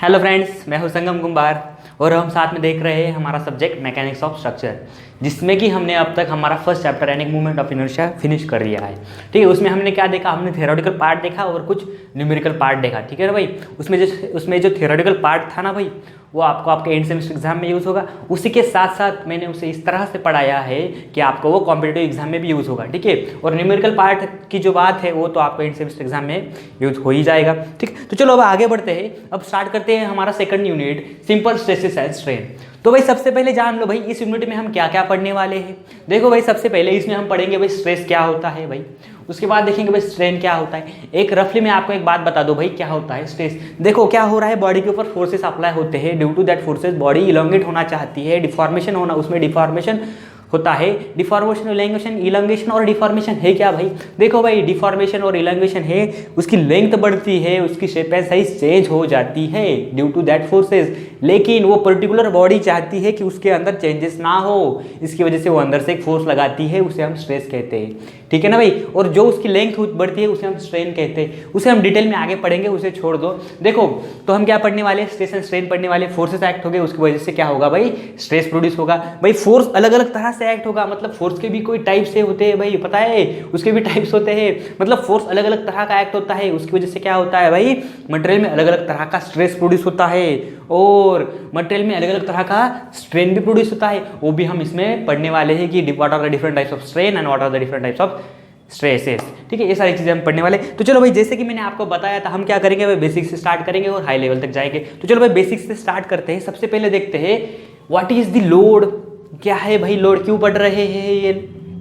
Hello friends, मैं हूं संगम कुंभार और हम साथ में देख रहे हैं हमारा सब्जेक्ट मैकेनिक्स ऑफ स्ट्रक्चर, जिसमें कि हमने अब तक हमारा फर्स्ट चैप्टर यानी मूवमेंट ऑफ इनर्शिया फिनिश कर लिया है। ठीक है, उसमें हमने क्या देखा, हमने थ्योरेटिकल पार्ट देखा और कुछ न्यूमेरिकल पार्ट देखा। ठीक है ना भाई, उसमें जो थ्योरेटिकल पार्ट था ना भाई, वो आपको आपके एंड सेमेस्टर एग्जाम में यूज़ होगा। उसी के साथ साथ मैंने उसे इस तरह से पढ़ाया है कि आपको वो कॉम्पिटिटिव एग्जाम में भी यूज़ होगा। ठीक है, और न्यूमेरिकल पार्ट की जो बात है वो तो आपको एंड सेमेस्टर एग्जाम में यूज़ हो ही जाएगा। ठीक, तो चलो अब आगे बढ़ते हैं। अब स्टार्ट करते हैं हमारा second unit, simple stresses and strain. तो भाई सबसे पहले जान लो भाई इस यूनिट में हम क्या क्या पढ़ने वाले हैं। देखो भाई, सबसे पहले इसमें हम पढ़ेंगे भाई स्ट्रेस क्या होता है भाई, उसके बाद देखेंगे भाई स्ट्रेन क्या होता है। एक रफली मैं आपको एक बात बता दूं भाई, क्या होता है स्ट्रेस। देखो क्या हो रहा है, बॉडी के ऊपर फोर्सेस अप्लाई होते हैं, due to that forces body elongate होना चाहती है, डिफॉर्मेशन होना, उसमें डिफॉर्मेशन होता है। डिफॉर्मेशन, इलॉन्गेशन और डिफॉर्मेशन है क्या भाई। देखो भाई, डिफॉर्मेशन और इलॉन्गेशन है, उसकी लेंथ बढ़ती है, उसकी शेप एंड साइज चेंज हो जाती है ड्यू टू दैट फोर्सेस, लेकिन वो पर्टिकुलर बॉडी चाहती है कि उसके अंदर चेंजेस ना हो, इसकी वजह से वो अंदर से एक फोर्स लगाती है, उसे हम स्ट्रेस कहते हैं। ठीक है ना भाई, और जो उसकी लेंथ बढ़ती है उसे हम स्ट्रेन कहते हैं। उसे हम डिटेल में आगे पढ़ेंगे, उसे छोड़ दो। देखो तो हम क्या पढ़ने वाले, स्ट्रेस एंड स्ट्रेन पढ़ने वाले। फोर्सेस एक्ट हो गए, उसकी वजह से क्या होगा भाई, स्ट्रेस प्रोड्यूस होगा। भाई फोर्स अलग अलग तरह से एक्ट होगा, मतलब फोर्स के भी कोई टाइप से होते हैं भाई, पता है, उसके भी टाइप्स होते हैं। मतलब फोर्स अलग अलग तरह का एक्ट होता है, उसकी वजह से क्या होता है भाई, मटेरियल में अलग अलग तरह का स्ट्रेस प्रोड्यूस होता है और मटेरियल में अलग अलग तरह का स्ट्रेन भी प्रोड्यूस होता है। वो भी हम इसमें पढ़ने वाले हैं कि what are the different types of strain and what are the different types of stresses. ठीक है, ये सारी चीजें हम पढ़ने वाले। तो चलो भाई, जैसे कि मैंने आपको बताया था, हम क्या करेंगे भाई, बेसिक से स्टार्ट करेंगे और हाई लेवल तक जाएंगे। तो चलो भाई बेसिक से स्टार्ट करते हैं। सबसे पहले देखते हैं व्हाट इज द लोड, क्या है भाई लोड, क्यों पढ़ रहे हैं, ये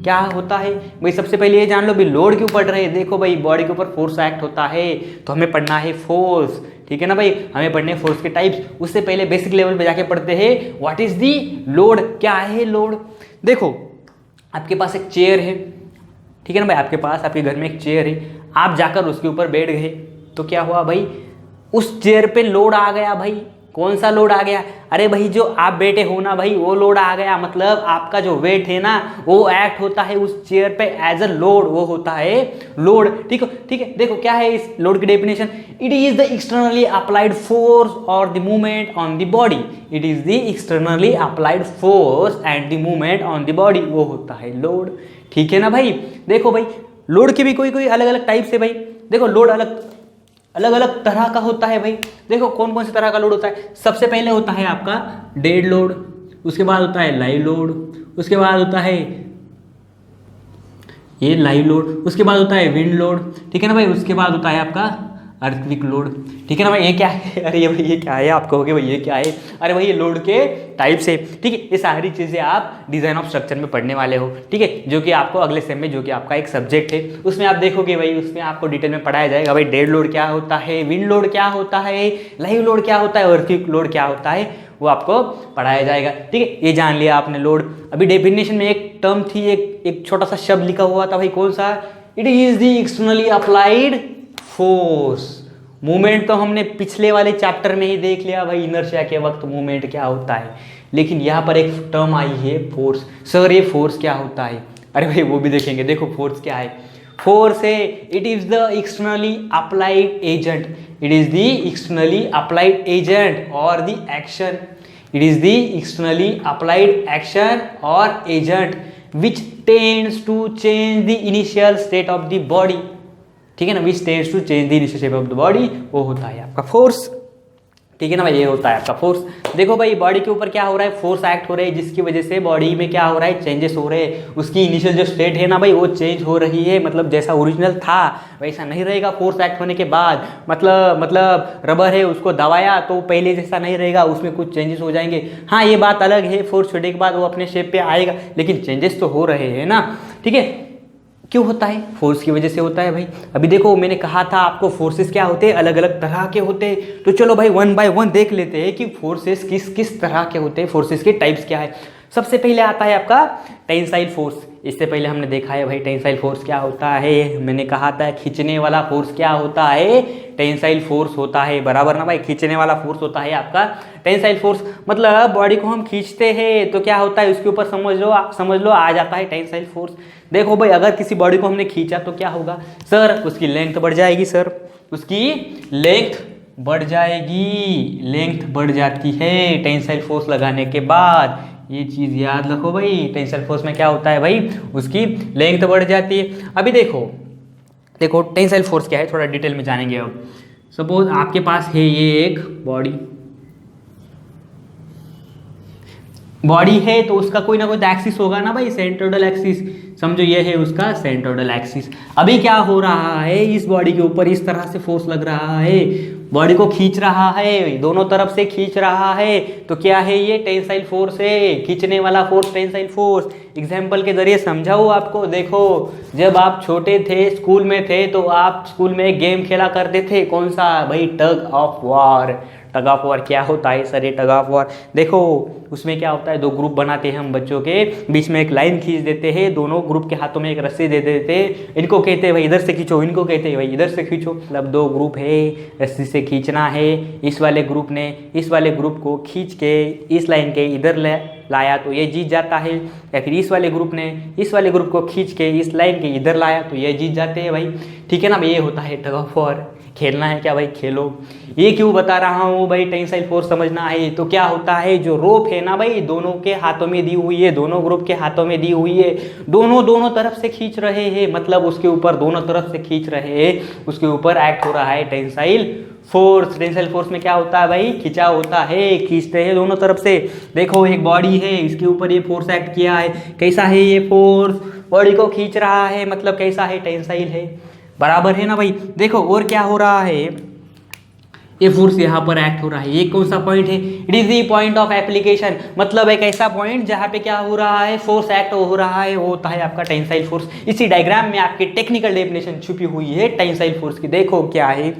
क्या होता है भाई। सबसे पहले ये जान लो भाई लोड क्यों पढ़ रहे हैं। देखो भाई, बॉडी के ऊपर फोर्स एक्ट होता है तो हमें पढ़ना है फोर्स। ठीक है ना भाई, हमें पढ़ने हैं फोर्स के टाइप्स। उससे पहले बेसिक लेवल पे जाके पढ़ते हैं व्हाट इज दी लोड, क्या है लोड। देखो आपके पास एक चेयर है, ठीक है ना भाई, आपके पास आपके घर में एक चेयर है, आप जाकर उसके ऊपर बैठ गए तो क्या हुआ भाई, उस चेयर पे लोड आ गया भाई। कौन सा लोड आ गया, अरे भाई जो आप बैठे हो ना भाई, वो लोड आ गया। मतलब आपका जो वेट है ना वो एक्ट होता है उस चेयर पे एज अ लोड, वो होता है लोड। ठीक है, ठीक है। देखो क्या है इस लोड की definition, it is the externally applied force और the movement on the body. It is the externally applied force and the movement on the body, वो होता है लोड। ठीक है ना भाई। देखो भाई लोड के भी कोई कोई अलग अलग टाइप से भाई, देखो लोड अलग अलग तरह का होता है भाई। देखो कौन कौन से तरह का लोड होता है। सबसे पहले होता है आपका डेड लोड, उसके बाद होता है लाइव लोड, उसके बाद होता है ये लाइव लोड, उसके बाद होता है विंड लोड। ठीक है ना भाई, उसके बाद होता है आपका अर्थक्वेक लोड। ठीक है ना भाई, ये क्या है, अरे ये भाई ये क्या है, आप कहोगे भाई ये क्या है, अरे भाई ये लोड के टाइप से। ठीक है, ये सारी चीजें आप डिजाइन ऑफ स्ट्रक्चर में पढ़ने वाले हो। ठीक है, जो कि आपको अगले सेम में, जो कि आपका एक सब्जेक्ट है, उसमें आप देखोगे भाई, उसमें आपको डिटेल में पढ़ाया जाएगा भाई डेड लोड क्या होता है, विंड लोड क्या होता है, लाइव लोड क्या होता है, अर्थक्वेक लोड क्या होता है, वो आपको पढ़ाया जाएगा। ठीक है, ये जान लिया आपने लोड। अभी डेफिनेशन में एक टर्म थी, एक छोटा सा शब्द लिखा हुआ था भाई, कौन सा, it is the externally applied force. Movement तो हमने पिछले वाले चैप्टर में ही देख लिया भाई, इनर्शिया के वक्त मूवमेंट क्या होता है, लेकिन यहाँ पर एक टर्म आई है फोर्स। सर ये फोर्स क्या होता है, अरे भाई वो भी देखेंगे। देखो फोर्स क्या है, फोर्स है it is the externally applied agent, it is the externally applied agent और the action, it is the externally applied action और agent which tends to change the initial state of the body. ठीक है ना, which tends to change the initial state of the body, वो होता है आपका force. ठीक है ना भाई, ये होता है आपका फोर्स। देखो भाई बॉडी के ऊपर क्या हो रहा है, फोर्स एक्ट हो रहा है, जिसकी वजह से बॉडी में क्या हो रहा है, चेंजेस हो रहे हैं। उसकी इनिशियल जो स्टेट है ना भाई, वो चेंज हो रही है, मतलब जैसा ओरिजिनल था वैसा नहीं रहेगा फोर्स एक्ट होने के बाद। मतलब रबर है, उसको दबाया तो पहले जैसा नहीं रहेगा, उसमें कुछ चेंजेस हो जाएंगे। हाँ ये बात अलग है, फोर्स छोड़ने के बाद वो अपने शेप पे आएगा, लेकिन चेंजेस तो हो रहे हैं ना। ठीक है, क्यों होता है, फोर्स की वजह से होता है भाई। अभी देखो मैंने कहा था आपको फोर्सेस क्या होते हैं, अलग अलग तरह के होते हैं। तो चलो भाई वन बाय वन देख लेते हैं कि फोर्सेस किस किस तरह के होते हैं, फोर्सेस के टाइप्स क्या है। सबसे पहले आता है आपका टेंसाइल फोर्स। इससे पहले हमने देखा है भाई टेंसाइल फोर्स क्या होता है, मैंने कहा था खींचने वाला फोर्स क्या होता है, टेंसाइल फोर्स होता है, बराबर ना भाई, खींचने वाला फोर्स होता है आपका टेंसाइल फोर्स। मतलब बॉडी को हम खींचते हैं तो क्या होता है, उसके ऊपर समझ लो आ जाता है टेंसाइल फोर्स। देखो भाई अगर किसी बॉडी को हमने खींचा तो क्या होगा, सर उसकी लेंथ बढ़ जाएगी, सर उसकी लेंथ बढ़ जाएगी, लेंथ बढ़ जाती है टेंसाइल फोर्स लगाने के बाद। ये चीज़ याद रखो भाई, टेंसाइल फोर्स में क्या होता है भाई, उसकी लेंथ बढ़ जाती है। अभी देखो देखो टेंसाइल फोर्स क्या है, थोड़ा डिटेल में जानेंगे अब। सपोज आपके पास है ये एक बॉडी है, तो उसका कोई ना कोई तो एक्सिस होगा ना भाई, सेंट्रोइडल एक्सिस। समझो ये है उसका सेंट्रोइडल एक्सिस। अभी क्या हो रहा है, इस बॉडी के ऊपर इस तरह से फोर्स लग रहा है, बॉडी को खींच रहा है, दोनों तरफ से खींच रहा है। तो क्या है ये, टेंसाइल फोर्स है, खींचने वाला फोर्स टेंसाइल फोर्स। एग्जाम्पल के जरिए समझाऊँ आपको। देखो जब आप छोटे थे, स्कूल में थे, तो आप स्कूल में एक गेम खेला करते थे, कौन सा भाई, tug of war. Tug of war क्या होता है सर, ये टग ऑफ वॉर देखो उसमें क्या होता है, दो ग्रुप बनाते हैं हम बच्चों के, बीच में एक लाइन खींच देते हैं, दोनों ग्रुप के हाथों में एक रस्सी दे देते हैं, इनको कहते हैं भाई इधर से खींचो, इनको कहते हैं भाई इधर से खींचो। मतलब दो ग्रुप है, रस्सी से खींचना है, इस वाले ग्रुप ने इस वाले ग्रुप को खींच के इस लाइन के इधर लाया तो ये जीत जाता है, या फिर इस वाले ग्रुप ने इस वाले ग्रुप को खींच के इस लाइन के इधर लाया तो ये जीत जाते हैं भाई। ठीक है ना, ये होता है टग ऑफ वॉर। खेलना है क्या भाई, खेलो। ये क्यों बता रहा हूँ भाई, टेंसाइल फोर्स समझना है। तो क्या होता है, जो रोप है ना भाई, दोनों के हाथों में दी हुई है, दोनों ग्रुप के हाथों में दी हुई है, दोनों तरफ से खींच रहे हैं, मतलब उसके ऊपर दोनों तरफ से खींच रहे हैं, उसके ऊपर एक्ट हो रहा है टेंसाइल फोर्स। टेंसाइल फोर्स में क्या होता है भाई, खिंचाव होता है, खींचते हैं दोनों तरफ से। देखो एक बॉडी है, इसके ऊपर ये फोर्स एक्ट किया है, कैसा है ये फोर्स, बॉडी को खींच रहा है, मतलब कैसा है, टेंसाइल है, बराबर है ना भाई। देखो और क्या हो रहा है, ये फोर्स यहाँ पर एक्ट हो रहा है, ये कौन सा पॉइंट है, it is the point of application. मतलब एक ऐसा पॉइंट जहाँ पे क्या हो रहा है, फोर्स एक्ट हो रहा है, वो होता है आपका टेंसाइल फोर्स। इसी डायग्राम में आपकी टेक्निकल डेफिनेशन छुपी हुई है टेंसाइल फोर्स की। देखो क्या है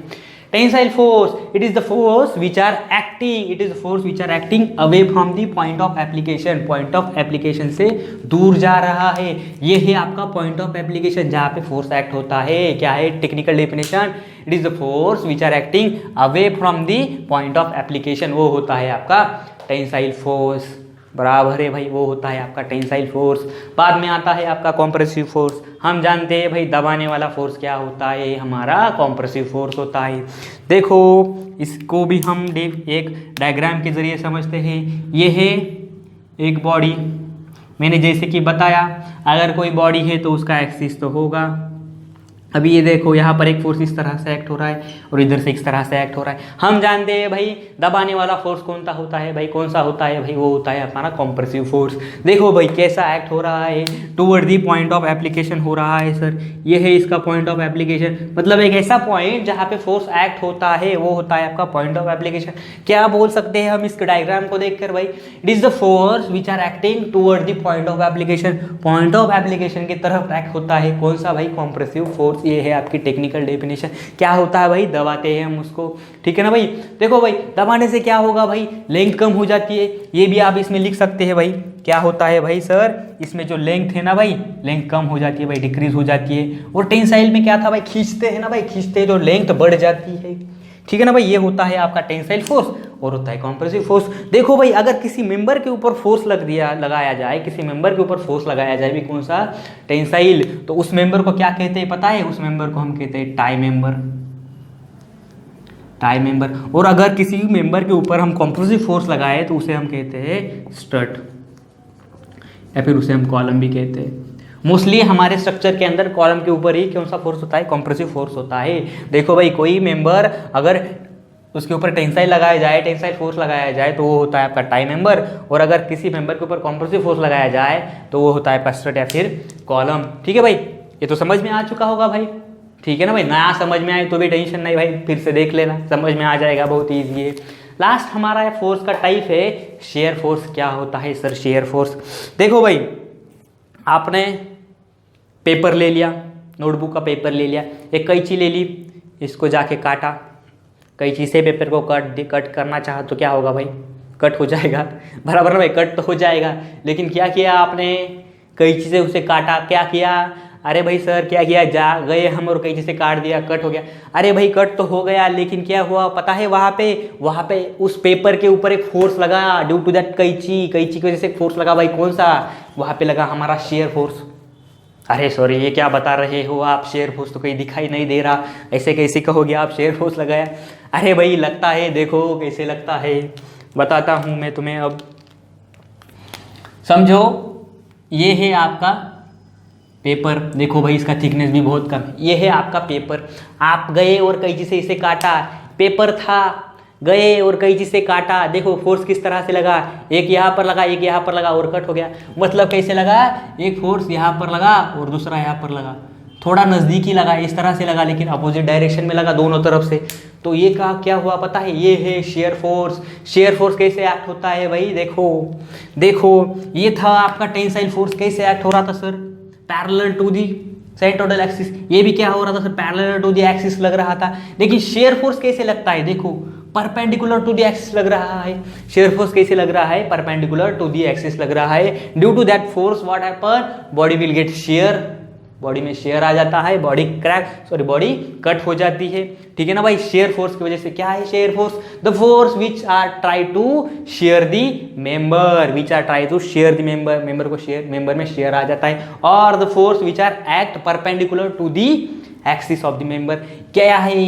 tensile force, it is the force which are acting, it is the force which are acting away from the point of application. Point of application से दूर जा रहा है, ये है आपका पॉइंट ऑफ एप्लीकेशन जहाँ पे फोर्स एक्ट होता है। क्या है technical definition, it is the force which are acting away from the point of application, वो होता है आपका टेंसाइल फोर्स। बराबर है भाई, वो होता है आपका टेंसाइल फोर्स। बाद में आता है आपका कॉम्प्रेसिव फोर्स। हम जानते हैं भाई दबाने वाला फोर्स क्या होता है, हमारा कॉम्प्रेसिव फोर्स होता है। देखो इसको भी हम एक डायग्राम के जरिए समझते हैं। ये है एक बॉडी, मैंने जैसे कि बताया अगर कोई बॉडी है तो उसका एक्सिस तो होगा। अभी ये देखो यहाँ पर एक फोर्स इस तरह से एक्ट हो रहा है और इधर से इस तरह से एक्ट हो रहा है। हम जानते हैं भाई दबाने वाला फोर्स कौन सा होता है भाई, कौन सा होता है भाई, वो होता है हमारा कॉम्प्रेसिव फोर्स। देखो भाई कैसा एक्ट हो रहा है, toward the point of application हो रहा है सर, ये है इसका पॉइंट ऑफ एप्लीकेशन। मतलब एक ऐसा पॉइंट जहाँ पे फोर्स एक्ट होता है वो होता है आपका पॉइंट ऑफ एप्लीकेशन। क्या बोल सकते हैं हम इस डायग्राम को देखकर भाई, it is the force which are acting toward the point of application. Point of application की तरफ एक्ट होता है कौन सा भाई, कॉम्प्रेसिव फोर्स। ये है आपकी टेक्निकल डेफिनेशन। क्या होता है भाई, दबाते हैं हम उसको। ठीक है ना भाई। देखो भाई दबाने से क्या होगा भाई, लेंथ कम हो जाती है, ये भी आप इसमें लिख सकते हैं भाई। क्या होता है भाई सर, इसमें जो लेंथ है ना भाई, लेंथ कम हो जाती है भाई, डिक्रीज हो जाती है। और टेंसाइल में क्या था भाई, खींचते हैं ना भाई, खींचते हैं तो लेंथ बढ़ जाती है। ठीक है ना भाई, ये होता है आपका टेंसाइल फोर्स और होता है कॉम्प्रेसिव फोर्स। देखो भाई अगर किसी मेंबर के ऊपर फोर्स लगाया जाए, किसी मेंबर के ऊपर फोर्स लगाया जाए भी कौन सा, टेंसाइल, तो उस मेंबर को क्या कहते हैं पता है, उस मेंबर को हम कहते हैं टाई मेंबर। Tie member. और अगर किसी मेंबर के ऊपर हम कॉम्प्रेसिव फोर्स लगाए तो उसे हम कहते हैं स्ट्रट, या फिर उसे हम कॉलम भी कहते हैं। मोस्टली हमारे स्ट्रक्चर के अंदर कॉलम के ऊपर ही कौन सा फोर्स होता है, कॉम्प्रेसिव फोर्स होता है। देखो भाई कोई मेंबर अगर उसके ऊपर टेंसाइल लगाया जाए, टेंसाइल फोर्स लगाया जाए तो वो होता है आपका टाई मेंबर। और अगर किसी मेंबर के ऊपर कॉम्प्रेसिव फोर्स लगाया जाए तो वो होता है आपका स्ट्रट या फिर कॉलम। ठीक है भाई, ये तो समझ में आ चुका होगा भाई। ठीक है ना भाई, नया समझ में आए तो भी टेंशन नहीं भाई, फिर से देख लेना, समझ में आ जाएगा, बहुत ईजी है। लास्ट हमारा फोर्स का टाइप है शेयर फोर्स। क्या होता है सर शेयर फोर्स। देखो भाई आपने पेपर ले लिया, नोटबुक का पेपर ले लिया, एक कैंची ले ली, इसको जाके काटा, कैंची से पेपर को कट करना चाहा तो क्या होगा भाई, कट हो जाएगा, बराबर ना भाई, कट तो हो जाएगा। लेकिन क्या किया आपने, कैंची से उसे काटा, क्या किया, अरे भाई सर क्या किया, जा गए हम और कैंची से काट दिया, कट हो गया। अरे भाई कट तो हो गया, लेकिन क्या हुआ पता है, वहाँ पे उस पेपर के ऊपर एक फोर्स लगा ड्यू टू दैट कैंची की वजह से फोर्स लगा भाई, कौन सा, वहाँ पे लगा हमारा शेयर फोर्स। अरे सॉरी, ये क्या बता रहे हो आप, शेयर फोर्स तो कहीं दिखाई नहीं दे रहा, ऐसे कैसे कहोगे आप शेयर फोर्स लगाया। अरे भाई लगता है, देखो कैसे लगता है, बताता हूँ मैं तुम्हें। अब समझो, ये है आपका पेपर, देखो भाई इसका थिकनेस भी बहुत कम है, ये है आपका पेपर। आप गए और कैंची से इसे काटा, पेपर था, गए और कैंची से काटा, देखो फोर्स किस तरह से लगा, एक यहाँ पर लगा, एक यहाँ पर लगा और कट हो गया। मतलब कैसे लगा, एक फोर्स यहाँ पर लगा और दूसरा यहाँ पर लगा, थोड़ा नज़दीकी लगा, इस तरह से लगा, लेकिन अपोजिट डायरेक्शन में लगा दोनों तरफ से। तो ये का क्या हुआ पता है, ये है शेयर फोर्स। शेयर फोर्स कैसे एक्ट होता है भाई, देखो देखो, ये था आपका टेंसाइल फोर्स, कैसे एक्ट हो रहा था sir, parallel to the centroidal axis. ये भी क्या हो रहा था sir, parallel to the axis लग रहा था। लेकिन शेयर फोर्स कैसे लगता है, देखो परपेंडिकुलर टू दी एक्सिस लग रहा है। शेयर फोर्स कैसे लग रहा है, परपेंडिकुलर टू दी एक्सिस लग रहा है। Due to that force what happen, body will get shear, body में शेयर आ जाता है, बॉडी बॉडी कट हो जाती है। ठीक है ना भाई, शेयर फोर्स की वजह से। क्या है shear force, the force which are try to shear the member, which are try to shear the member, member को शेयर, मेंबर में शेयर आ जाता है। और the force which are act perpendicular to the axis of the member. क्या है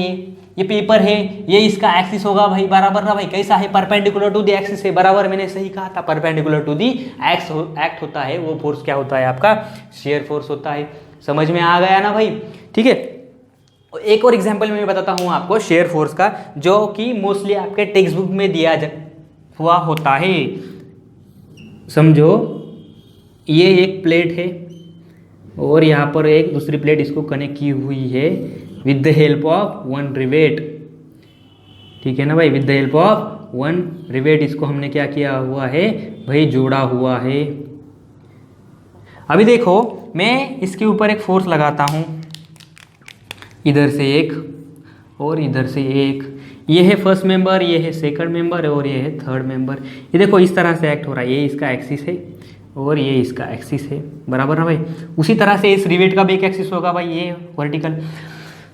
ये paper है, ये इसका एक्सिस होगा भाई, बराबर ना भाई, कैसा है, परपेंडिकुलर टू दी एक्सिस है, बराबर, मैंने सही कहा था, परपेंडिकुलर टू दी एक्ट होता है, वो फोर्स क्या होता है आपका, शेयर फोर्स होता है। समझ में आ गया ना भाई, ठीक है। एक और एग्जांपल मैं बताता हूँ आपको शेयर फोर्स का, जो कि मोस्टली आपके टेक्स्ट बुक में दिया हुआ होता है। समझो, ये एक प्लेट है और यहाँ पर एक दूसरी प्लेट इसको कनेक्ट की हुई है with the help of one rivet. ठीक है ना भाई, with the help of one rivet इसको हमने क्या किया हुआ है भाई, जोड़ा हुआ है। अभी देखो, मैं इसके ऊपर एक फोर्स लगाता हूँ, इधर से एक और इधर से एक, ये है फर्स्ट मेंबर, ये है सेकंड मेंबर और ये है थर्ड मेंबर। ये देखो इस तरह से एक्ट हो रहा है, ये इसका एक्सिस है और ये इसका एक्सिस है, बराबर ना भाई। उसी तरह से इस रिवेट का भी एक एक्सिस होगा भाई, ये वर्टिकल,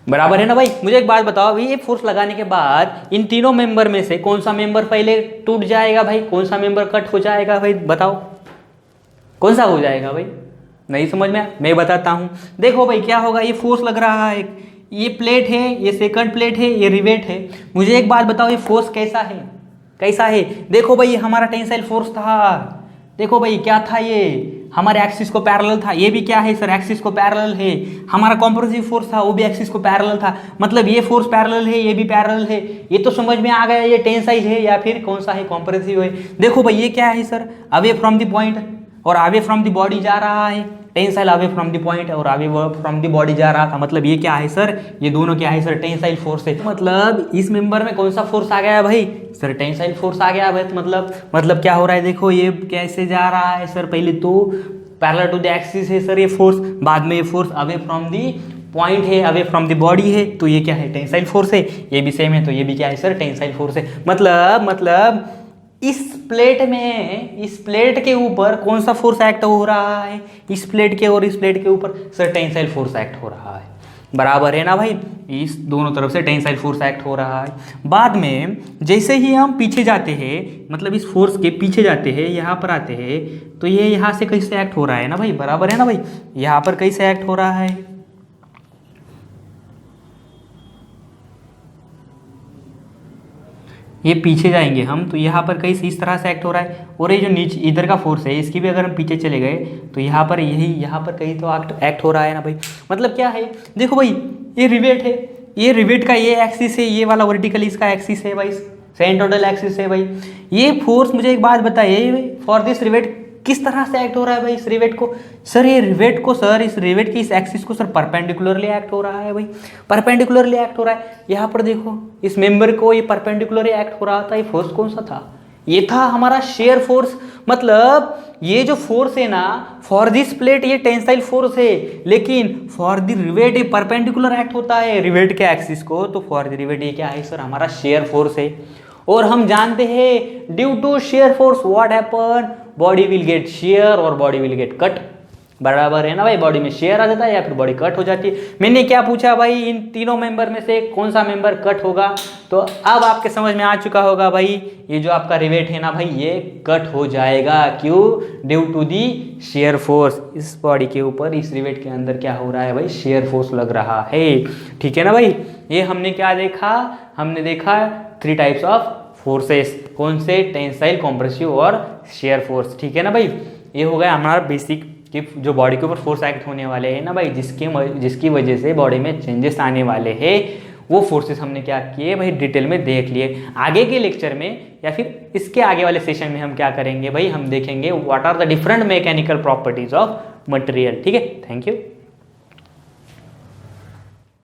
बराबर है ना भाई। मुझे एक बात बताओ भाई, ये फोर्स लगाने के बाद इन तीनों मेंबर में से कौन सा मेंबर पहले टूट जाएगा भाई, कौन सा मेंबर कट हो जाएगा भाई, बताओ कौन सा हो जाएगा भाई। नहीं समझ में, मैं बताता हूँ। देखो भाई क्या होगा, ये फोर्स लग रहा है, ये प्लेट है, ये सेकंड प्लेट है, ये रिवेट है। मुझे एक बात बताओ, ये फोर्स कैसा है, कैसा है। देखो भाई, ये हमारा टेंसाइल फोर्स था, देखो भाई क्या था, ये हमारे एक्सिस को पैरेलल था। ये भी क्या है सर, एक्सिस को पैरेलल है। हमारा कॉम्प्रेसिव फोर्स था, वो भी एक्सिस को पैरेलल था। मतलब ये फोर्स पैरेलल है, ये भी पैरेलल है। ये तो समझ में आ गया, ये टेंसाइल है या फिर कौन सा है, कॉम्प्रेसिव है। देखो भाई ये क्या है sir, away from the point और अवे फ्रॉम द बॉडी जा रहा है, tensile away from the point और अवे फ्रॉम द बॉडी जा रहा था। मतलब ये क्या है सर, ये दोनों क्या है सर, टेंसाइल फोर्स है। मतलब इस मेंबर में कौन सा फोर्स आ गया है भाई सर, टेंसाइल फोर्स आ गया भाई। मतलब क्या हो रहा है, देखो ये कैसे जा रहा है सर, पहले तो पैरेलल टू द एक्सिस है सर ये फोर्स, बाद में ये force away from the point है, अवे फ्रॉम द बॉडी है, तो ये क्या है, टेंसाइल फोर्स है। ये भी सेम है, तो ये भी क्या है सर, टेंसाइल फोर्स है। मतलब इस प्लेट में, इस प्लेट के ऊपर कौन सा फोर्स एक्ट हो रहा है, इस प्लेट के और इस प्लेट के ऊपर सर टेंसाइल फोर्स एक्ट हो रहा है, बराबर है ना भाई। इस दोनों तरफ से टेंसाइल फोर्स एक्ट हो रहा है। बाद में जैसे ही हम पीछे जाते हैं, मतलब इस फोर्स के पीछे जाते हैं, यहाँ पर आते हैं, तो ये यहाँ से कैसे एक्ट हो रहा है ना भाई, बराबर है ना भाई। यहाँ पर कैसे एक्ट हो रहा है, ये पीछे जाएंगे हम, तो यहाँ पर कहीं इस तरह से एक्ट हो रहा है। और ये जो नीचे इधर का फोर्स है, इसकी भी अगर हम पीछे चले गए तो यहाँ पर यही, यहाँ पर कहीं तो एक्ट हो रहा है ना भाई। मतलब क्या है, देखो भाई ये रिवेट है, ये रिवेट का ये एक्सिस है, ये वाला वर्टिकल इसका एक्सिस है भाई, सेंट्रोइडल एक्सिस है भाई। ये फोर्स, मुझे एक बात बताइए, फॉर दिस रिवेट किस तरह से एक्ट हो रहा है भाई इस रिवेट को। सर ये रिवेट को, सर इस रिवेट की इस एक्सिस को सर परपेंडिकुलरली एक्ट हो रहा है भाई, परपेंडिकुलरली एक्ट हो रहा है। यहाँ पर देखो इस मेंबर को ये परपेंडिकुलरली एक्ट हो रहा था। ये फोर्स कौन सा था, ये था हमारा शेयर फोर्स। मतलब ये जो फोर्स है ना, फॉर दिस प्लेट ये टेंसाइल फोर्स है, लेकिन फॉर द रिवेट ये परपेंडिकुलर एक्ट होता है रिवेट के एक्सिस को। तो फॉर द रिवेट ये क्या है सर, हमारा शेयर फोर्स है। और हम जानते हैं due to shear force what happen, body will get shear और बॉडी विल गेट कट। बराबर है ना भाई, बॉडी में शेयर आ जाता है या फिर बॉडी कट हो जाती है। मैंने क्या पूछा भाई, इन तीनों मेंबर में से कौन सा मेंबर कट होगा, तो अब आपके समझ में आ चुका होगा भाई, ये जो आपका रिवेट है ना भाई, ये कट हो जाएगा। क्यों? Due to the shear force. इस बॉडी के ऊपर, इस रिवेट के अंदर क्या हो रहा है भाई, शेयर फोर्स लग रहा है। ठीक है ना भाई, ये हमने क्या देखा, हमने देखा 3 टाइप्स ऑफ फोर्सेस। कौन से? टेंसाइल, कॉम्प्रेसिव और शेयर फोर्स। ठीक है ना भाई, ये हो गया हमारा बेसिक कि जो बॉडी के ऊपर फोर्स एक्ट होने वाले हैं ना भाई, जिसकी वजह से बॉडी में चेंजेस आने वाले हैं, वो फोर्सेस हमने क्या किए भाई, डिटेल में देख लिए। आगे के लेक्चर में या फिर इसके आगे वाले सेशन में हम क्या करेंगे भाई, हम देखेंगे what are the different mechanical properties of material. ठीक है, थैंक यू।